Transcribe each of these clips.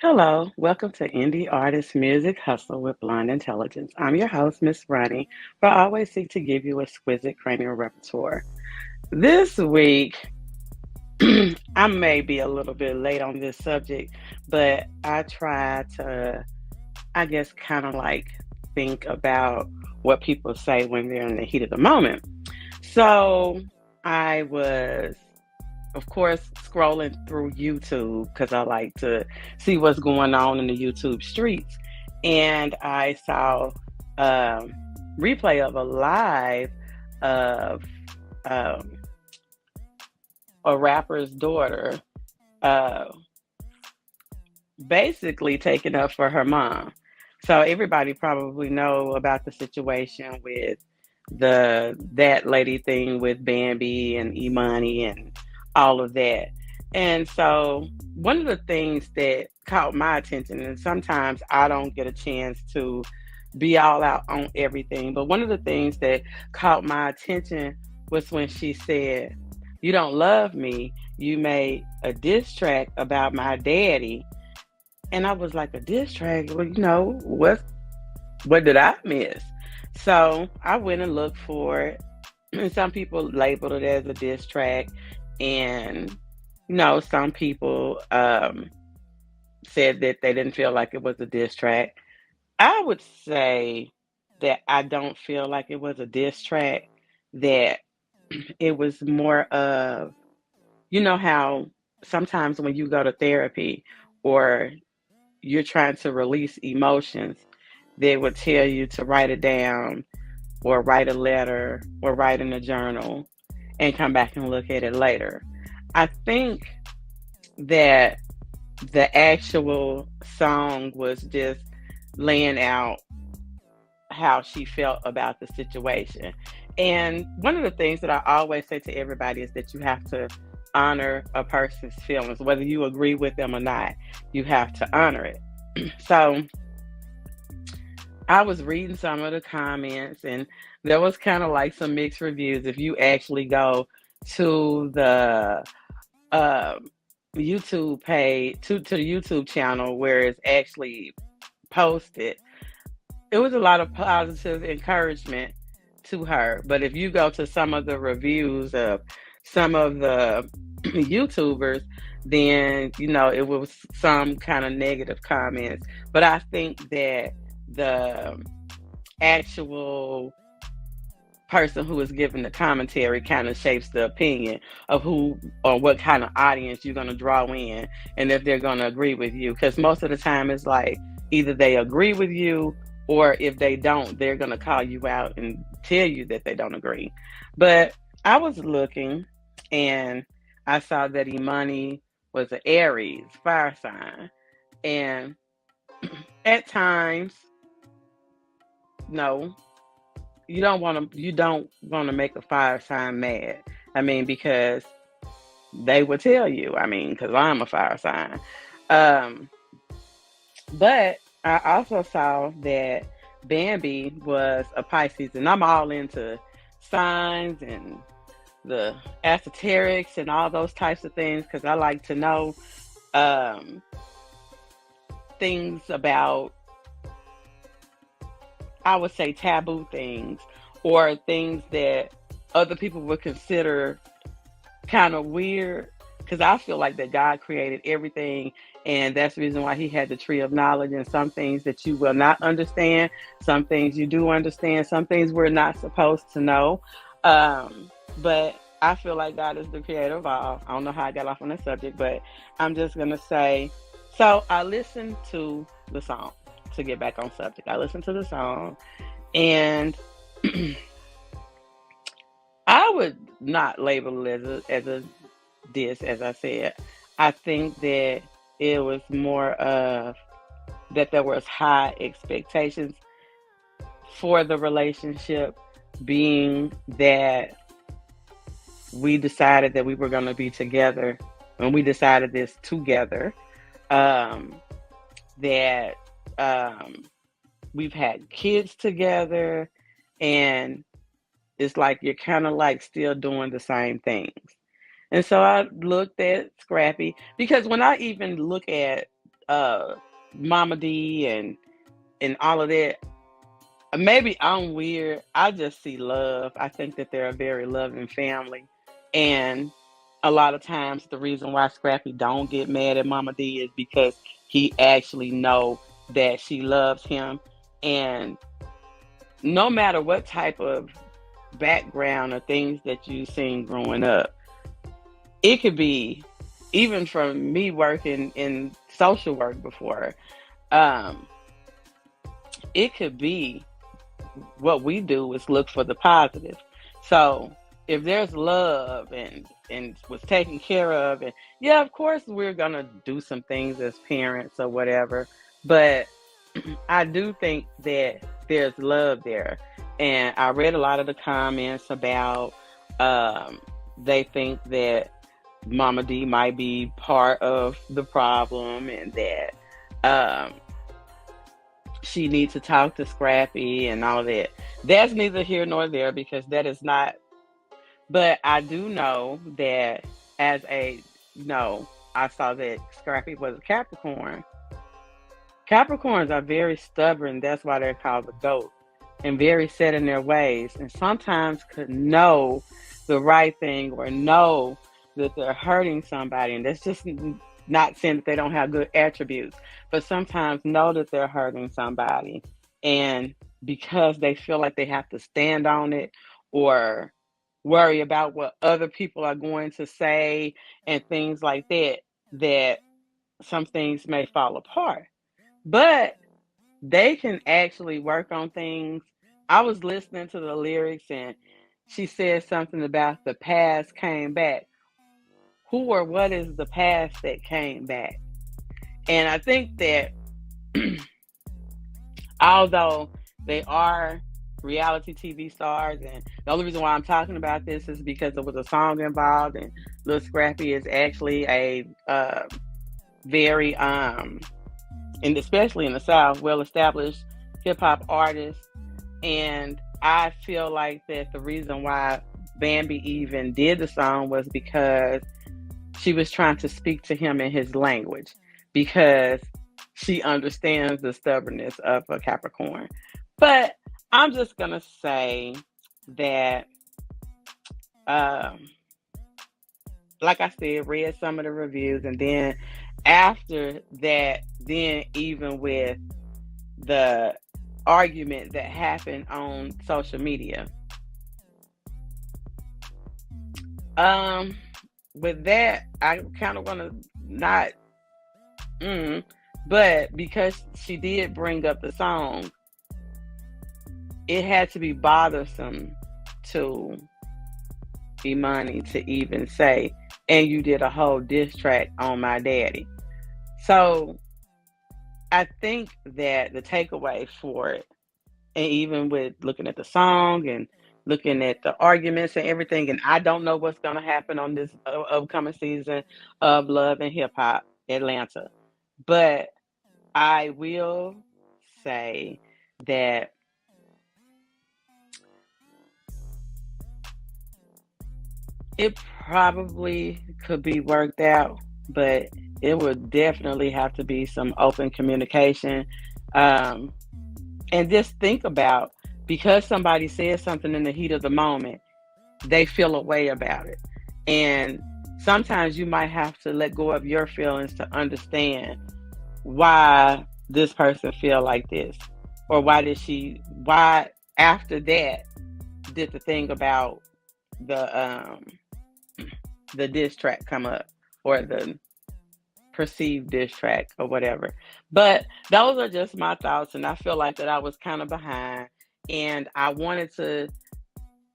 Hello, welcome to Indie Artist Music Hustle with Blind Intelligence. I'm your host, Miss Ronnie, where I always seek to give you exquisite cranial repertoire. This week, I may be a little bit late on this subject, but I try to, I guess, kind of like think about what people say when they're in the heat of the moment. So I was, of course, scrolling through YouTube because I like to see what's going on in the YouTube streets. And I saw a replay of a live of um, a rapper's daughter uh, basically taking up for her mom. So everybody probably know about the situation with the that lady thing with Bambi and Emani and all of that. And so one of the things that caught my attention, and sometimes I don't get a chance to be all out on everything, but one of the things that caught my attention was when she said, "You don't love me. You made a diss track about my daddy." And I was like, a diss track? Well, what did I miss? So I went and looked for it. And some people labeled it as a diss track. And, some people said that they didn't feel like it was a diss track. I would say that I don't feel like it was a diss track, that it was more of, how sometimes when you go to therapy or you're trying to release emotions, they would tell you to write it down or write a letter or write in a journal and come back and look at it later. I think that the actual song was just laying out how she felt about the situation. And one of the things that I always say to everybody is that you have to honor a person's feelings, whether you agree with them or not, you have to honor it. So I was reading some of the comments, and there was kind of like some mixed reviews. If you actually go to the uh, YouTube page, to the YouTube channel where it's actually posted, it was a lot of positive encouragement to her. But if you go to some of the reviews of some of the YouTubers, then it was some kind of negative comments. But I think that the actual person who is giving the commentary kind of shapes the opinion of who or what kind of audience you're going to draw in, and if they're going to agree with you, because most of the time it's like either they agree with you, or if they don't, they're going to call you out and tell you that they don't agree. But I was looking, and I saw that Emani was an Aries fire sign, and at times, no, you don't want to make a fire sign mad. I mean, because they will tell you. I mean, because I'm a fire sign. Um, but I also saw that Bambi was a Pisces, and I'm all into signs and the esoterics and all those types of things because I like to know um, things about, I would say, taboo things, or things that other people would consider kind of weird, because I feel like that God created everything, and that's the reason why He had the tree of knowledge. And some things that you will not understand, some things you do understand, some things we're not supposed to know. But I feel like God is the creator of all. I don't know how I got off on that subject, but I'm just gonna say. So I listened to the song to get back on subject. I listened to the song, and I would not label it as a diss, as I said. I think that it was more of that there was high expectations for the relationship, being that we decided that we were going to be together, and we decided this together. Um, that we've had kids together, and it's like you're kind of like still doing the same things. And so I looked at Scrappy, because when I even look at uh Mama D and all of that. Maybe I'm weird. I just see love. I think that they're a very loving family. And a lot of times the reason why Scrappy don't get mad at Mama D is because he actually know that she loves him. And no matter what type of background or things that you've seen growing up, it could be even from me working in social work before, um, it could be what we do is look for the positive. So if there's love and was taken care of, and yeah, of course we're gonna do some things as parents or whatever, but I do think that there's love there. And I read a lot of the comments about um, they think that Mama D might be part of the problem and that um, she needs to talk to Scrappy and all of that. That's neither here nor there because that is not. But I do know that as a no, I saw that Scrappy was a Capricorn. Capricorns are very stubborn. That's why they're called the goat, and very set in their ways. And sometimes could know the right thing or know that they're hurting somebody. And that's just not saying that they don't have good attributes, but sometimes know that they're hurting somebody. And because they feel like they have to stand on it or worry about what other people are going to say and things like that, that some things may fall apart. But they can actually work on things. I was listening to the lyrics and she said something about the past came back. Who or what is the past that came back? And I think that although they are reality TV stars, and the only reason why I'm talking about this is because there was a song involved, and Lil Scrappy is actually a very and especially in the South, well established hip hop artist. And I feel like that the reason why Bambi even did the song was because she was trying to speak to him in his language because she understands the stubbornness of a Capricorn. But I'm just going to say that, um, like I said, read some of the reviews. And then after that, then even with the argument that happened on social media, um, with that, I kind of want to not, mm, but because she did bring up the song, it had to be bothersome to Emani to even say, and you did a whole diss track on my daddy. So I think that the takeaway for it, and even with looking at the song and looking at the arguments and everything, and I don't know what's going to happen on this upcoming season of Love and Hip Hop Atlanta, but I will say that it probably could be worked out, but it would definitely have to be some open communication. Um, and just think about because somebody says something in the heat of the moment, they feel a way about it. And sometimes you might have to let go of your feelings to understand why this person feel like this or why after that did the thing about the diss track come up or the perceived diss track or whatever. But those are just my thoughts, and I feel like that I was kind of behind, and I wanted to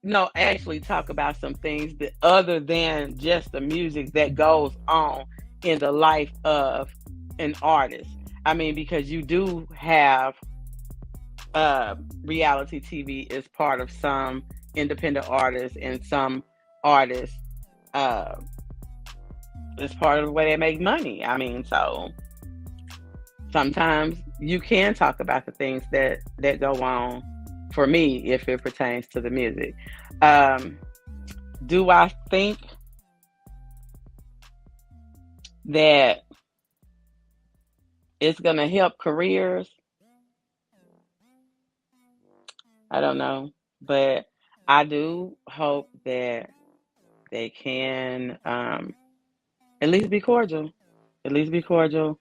no actually talk about some things that other than just the music that goes on in the life of an artist. I mean, because you do have reality TV is part of some independent artists, and some artists uh, is part of the way they make money. I mean, so sometimes you can talk about the things that go on. For me, if it pertains to the music, um, do I think that it's going to help careers. I don't know. But I do hope that they can at least be cordial. At least be cordial.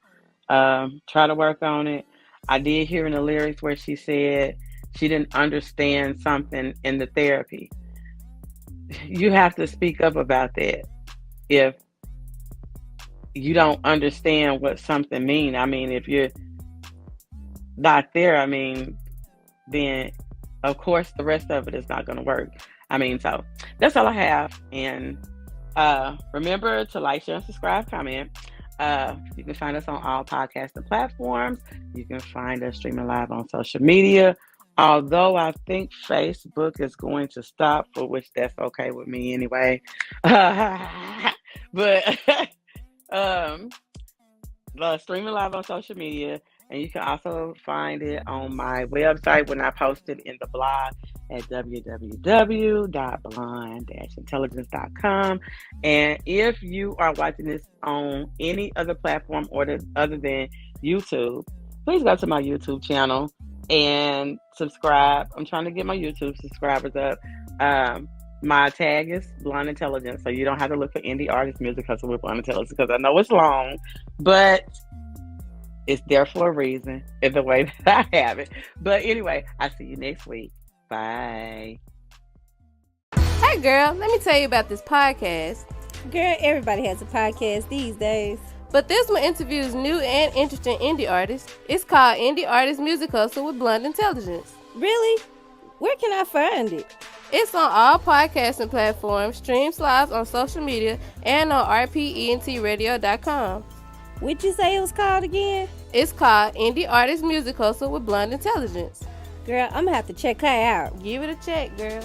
Try to work on it. I did hear in the lyrics where she said she didn't understand something in the therapy. You have to speak up about that if you don't understand what something means. I mean, if you're not there, I mean, then of course the rest of it is not going to work. I mean, so that's all I have. And remember to like, share, and subscribe, comment. You can find us on all podcasting platforms. You can find us streaming live on social media. Although I think Facebook is going to stop, for which that's okay with me anyway. But um, streaming live on social media, and you can also find it on my website when I post it in the blog at www.blonde-intelligence.com. And if you are watching this on any other platform other than YouTube, please go to my YouTube channel and subscribe. I'm trying to get my YouTube subscribers up. My tag is Blonde Intelligence, so you don't have to look for indie artist music because we're Blonde Intelligence, because I know it's long, but it's there for a reason, in the way that I have it. But anyway, I'll see you next week. Bye. Hey girl, let me tell you about this podcast. Girl, everybody has a podcast these days. But this one interviews new and interesting indie artists. It's called Indie Artist Music Hustle with Blonde Intelligence. Really? Where can I find it? It's on all podcasting platforms, streams live on social media, and on rpentradio.com. What'd you say it was called again? It's called Indie Artist Music Hustle with Blonde Intelligence. Girl, I'm gonna have to check her out. Give it a check, girl.